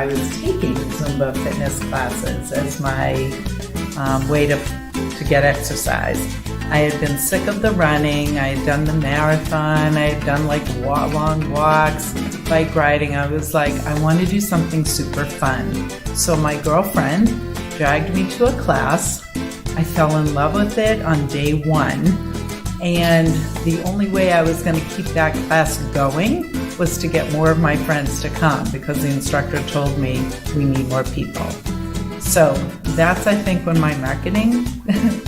I was taking Zumba fitness classes as my way to get exercise. I had been sick of the running. I had done the marathon. I had done like long walks, bike riding. I was like, I want to do something super fun. So my girlfriend dragged me to a class. I fell in love with it on day one. And the only way I was going to keep that class going was to get more of my friends to come, because the instructor told me we need more people. So that's, I think, when my marketing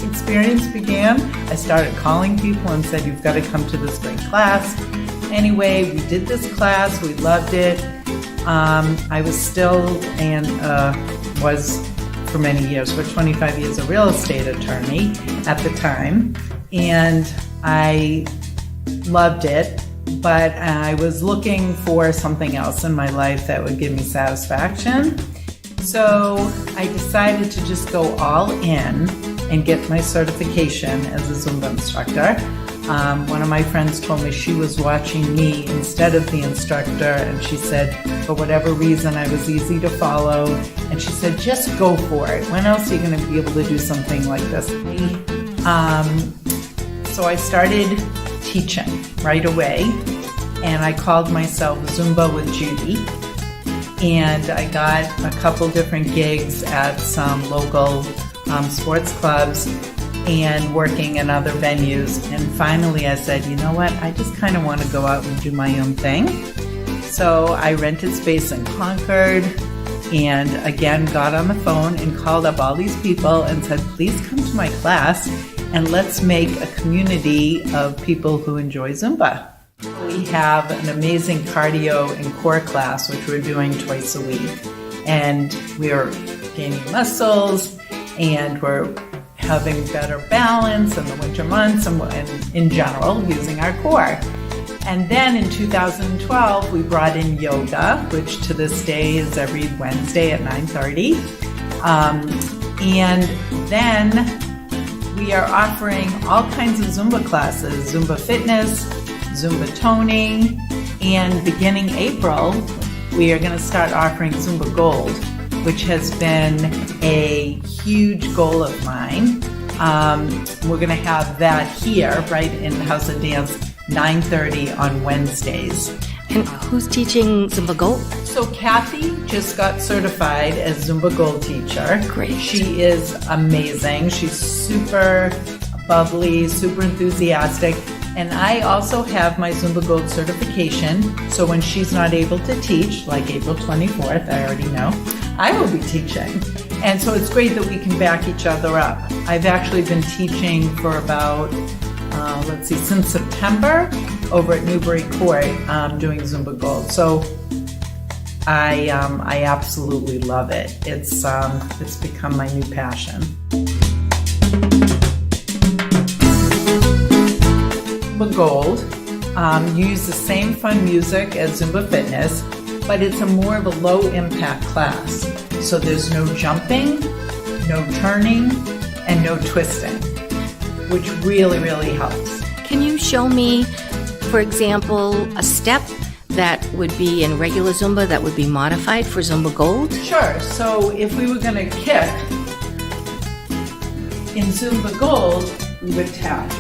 experience began. I started calling people and said, you've got to come to this great class. Anyway, we did this class. We loved it. I was still and was for many years, for 25 years, a real estate attorney at the time. And I loved it, but I was looking for something else in my life that would give me satisfaction. So I decided to just go all in and get my certification as a Zumba instructor. One of my friends told me she was watching me instead of the instructor, and she said, for whatever reason, I was easy to follow. And she said, just go for it. When else are you going to be able to do something like this? So I started teaching right away, and I called myself Zumba with Judy. And I got a couple different gigs at some local sports clubs and working in other venues. And finally I said, you know what, I just kind of want to go out and do my own thing. So I rented space in Concord, and again got on the phone and called up all these people and said, please come to my class and let's make a community of people who enjoy Zumba. We have an amazing cardio and core class, which we're doing twice a week. And we're gaining muscles, and we're having better balance in the winter months and in general using our core. And then in 2012, we brought in yoga, which to this day is every Wednesday at 9:30. And then we are offering all kinds of Zumba classes, Zumba fitness, Zumba toning, and beginning April, we are going to start offering Zumba Gold, which has been a huge goal of mine. We're going to have that here, right in the House of Dance, 9:30 on Wednesdays. And who's teaching Zumba Gold? So Kathy just got certified as Zumba Gold teacher. Great. She is amazing. She's super bubbly, super enthusiastic. And I also have my Zumba Gold certification, so when she's not able to teach, like April 24th, I already know, I will be teaching. And so it's great that we can back each other up. I've actually been teaching for about, since September over at Newbury Court, doing Zumba Gold. So I absolutely love it. It's become my new passion. Zumba Gold, you use the same fun music as Zumba Fitness, but it's more of a low impact class. So there's no jumping, no turning, and no twisting, which really, really helps. Can you show me, for example, a step that would be in regular Zumba that would be modified for Zumba Gold? Sure. So if we were going to kick in Zumba Gold, we would tap.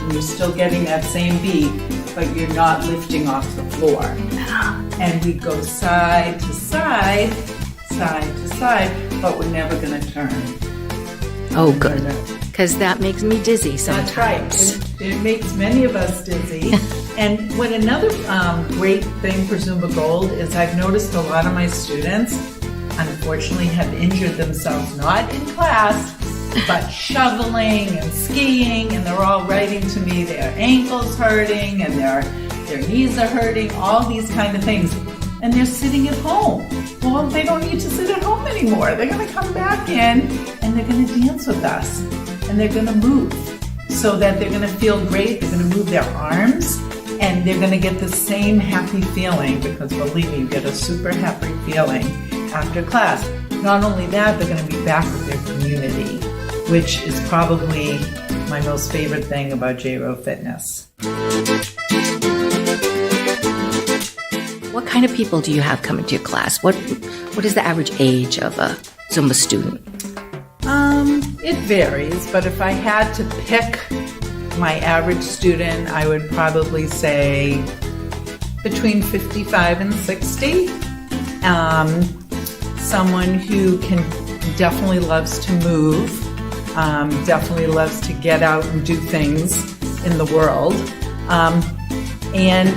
You're still getting that same beat, but you're not lifting off the floor. And we go side to side, but we're never going to turn. Oh, good. Because that makes me dizzy sometimes. That's right. It makes many of us dizzy. And what another great thing for Zumba Gold is I've noticed a lot of my students, unfortunately, have injured themselves, not in class, but shoveling and skiing, and they're all writing to me their ankles hurting and their knees are hurting, all these kind of things. And they're sitting at home. Well, they don't need to sit at home anymore. They're going to come back in and they're going to dance with us. And they're going to move so that they're going to feel great. They're going to move their arms and they're going to get the same happy feeling, because believe me, you get a super happy feeling after class. Not only that, they're going to be back with their community, which is probably my most favorite thing about JRO Fitness. What kind of people do you have coming to your class? What is the average age of a Zumba student? It varies, but if I had to pick my average student, I would probably say between 55 and 60. Someone who definitely loves to move, definitely loves to get out and do things in the world, and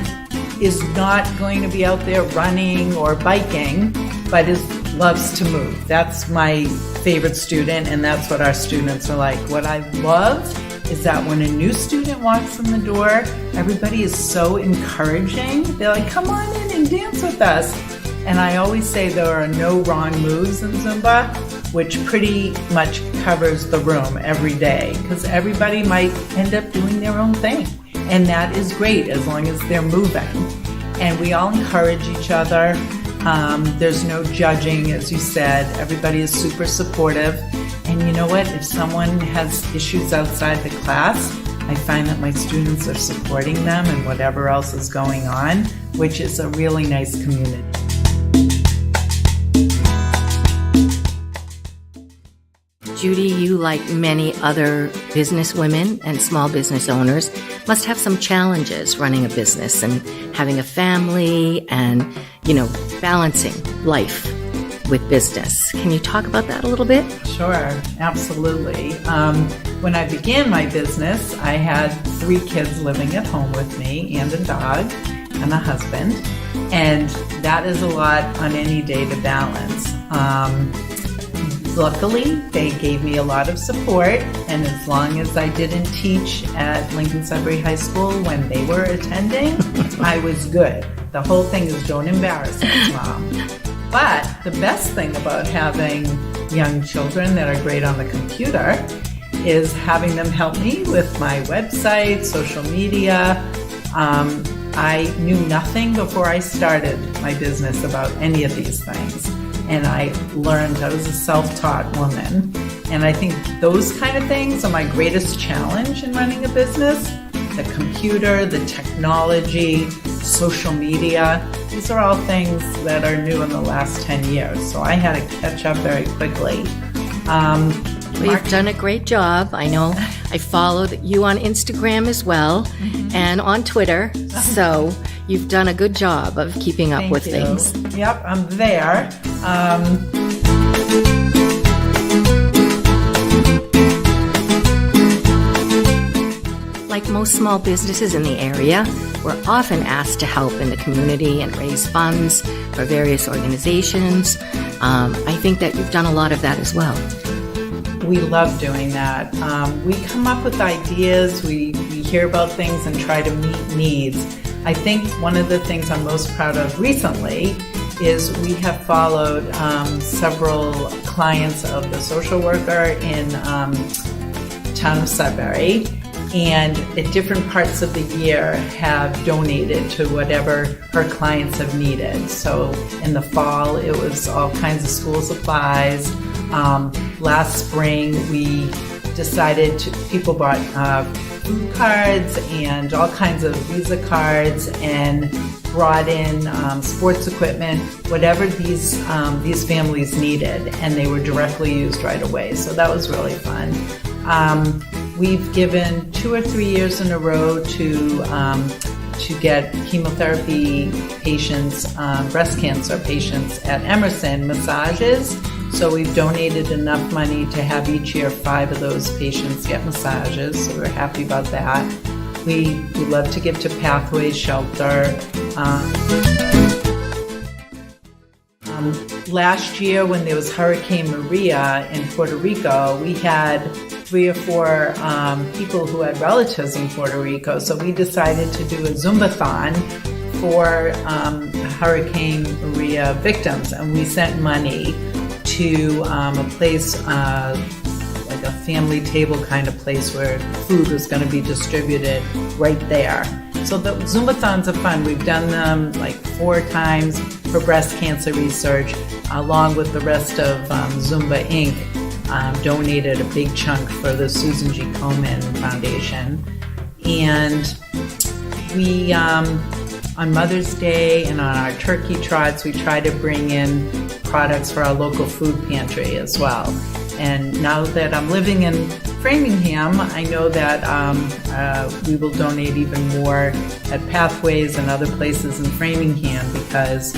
is not going to be out there running or biking, but loves to move. That's my favorite student, and that's what our students are like. What I love is that when a new student walks in the door, everybody is so encouraging. They're like, come on in and dance with us. And I always say there are no wrong moves in Zumba, which pretty much covers the room every day, because everybody might end up doing their own thing. And that is great as long as they're moving. And we all encourage each other. There's no judging, as you said. Everybody is super supportive. And you know what? If someone has issues outside the class, I find that my students are supporting them and whatever else is going on, which is a really nice community. Judy, you, like many other business women and small business owners, must have some challenges running a business and having a family and, balancing life with business. Can you talk about that a little bit? Sure, absolutely. When I began my business, I had 3 kids living at home with me and a dog and a husband, and that is a lot on any day to balance. Luckily, they gave me a lot of support, and as long as I didn't teach at Lincoln Sudbury High School when they were attending, I was good. The whole thing is don't embarrass us, Mom. But the best thing about having young children that are great on the computer is having them help me with my website, social media. I knew nothing before I started my business about any of these things. And I learned I was a self-taught woman. And I think those kind of things are my greatest challenge in running a business. The computer, the technology, social media. These are all things that are new in the last 10 years. So I had to catch up very quickly. You've done a great job. I know I followed you on Instagram as well, and on Twitter. So you've done a good job of keeping up with things. Yep, I'm there. Like most small businesses in the area, we're often asked to help in the community and raise funds for various organizations. I think that you've done a lot of that as well. We love doing that. We come up with ideas, we hear about things and try to meet needs. I think one of the things I'm most proud of recently is we have followed several clients of the social worker in town of Sudbury, and at different parts of the year have donated to whatever her clients have needed. So in the fall, it was all kinds of school supplies. Last spring, we decided people bought food cards and all kinds of Visa cards and brought in sports equipment, whatever these families needed, and they were directly used right away. So that was really fun. We've given 2 or 3 years in a row to get chemotherapy patients, breast cancer patients at Emerson massages. So we've donated enough money to have each year 5 of those patients get massages. So we're happy about that. We love to give to Pathways Shelter. Last year when there was Hurricane Maria in Puerto Rico, we had 3 or 4 people who had relatives in Puerto Rico. So we decided to do a Zumbathon for Hurricane Maria victims. And we sent money to a place, like a family table kind of place where food was going to be distributed right there. So the Zumbathons are fun. We've done them like 4 times for breast cancer research, along with the rest of Zumba Inc. Donated a big chunk for the Susan G. Komen Foundation. And we on Mother's Day and on our turkey trots, we try to bring in products for our local food pantry as well. And now that I'm living in Framingham, I know that we will donate even more at Pathways and other places in Framingham because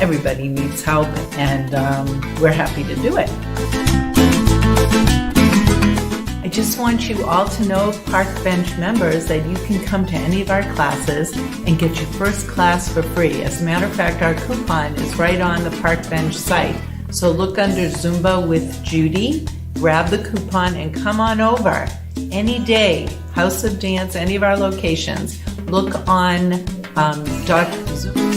everybody needs help, and we're happy to do it. I just want you all to know, Park Bench members, that you can come to any of our classes and get your first class for free. As a matter of fact, our coupon is right on the Park Bench site. So look under Zumba with Judy, grab the coupon, and come on over any day. House of Dance, any of our locations. Look on Zumba